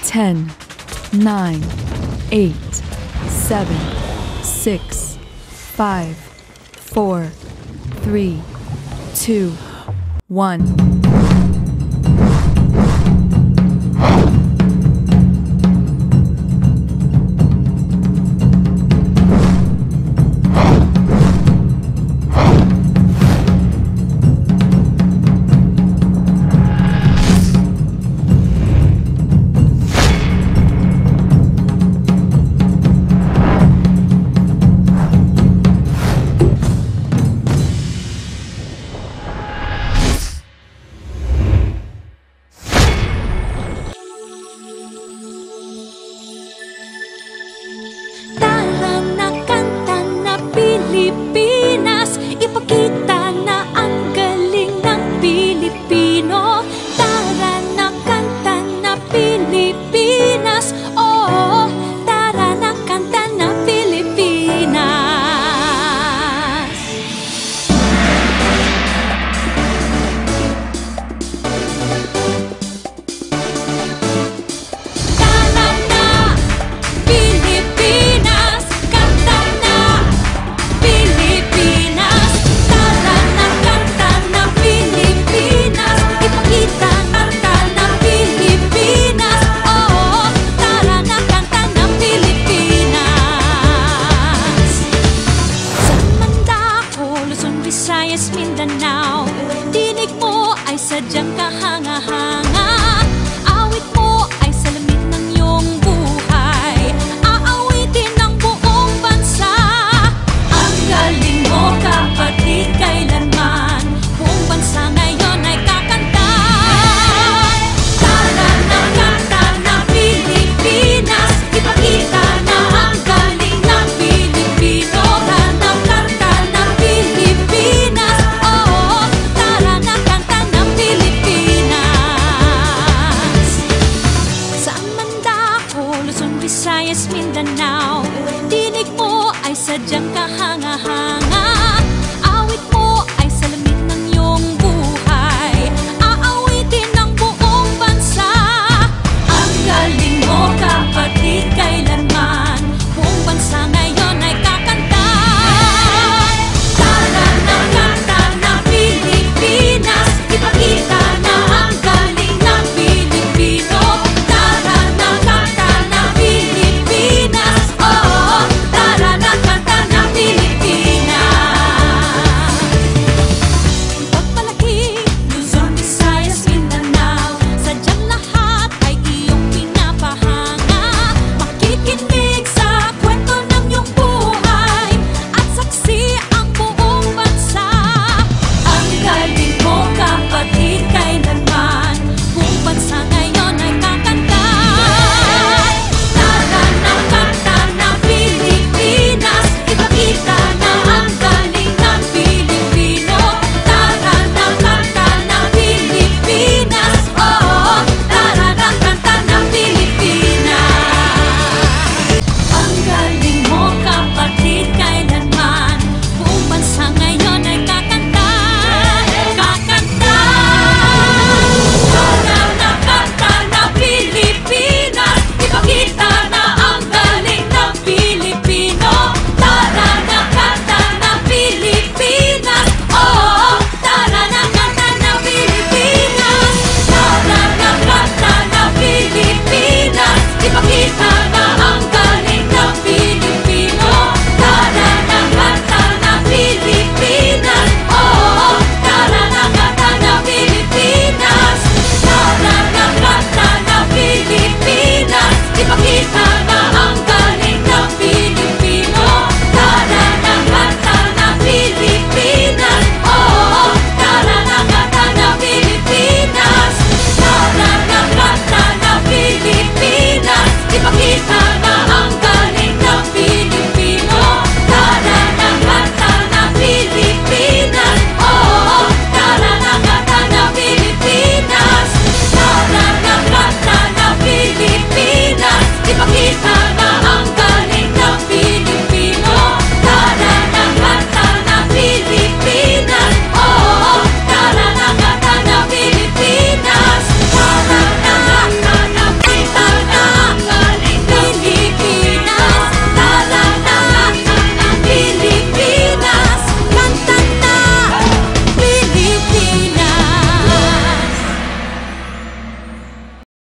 10, 9, 8, 7, 6, 5, 4, 3, 2, 1. Ipakita na ang galing ng Pilipino. Tara na kanta na Pilipinas. Oo, tara na kanta na Pilipinas. Tara na Pilipinas, kanta na Pilipinas. Visayas, Mindanao, tinig mo ay sadyang kahanga-hanga. Awit mo ay salamin ng iyong buhay, aawitin ng buong bansa. Ang galing mo, kapatid, kailanman buong bansa ngayon ay kakanta. Tara na kanta na Pilipinas, ipakita na ang galing ng Pilipino. Visayas, Mindanao, tinig mo ay sadyang kahanga-hanga.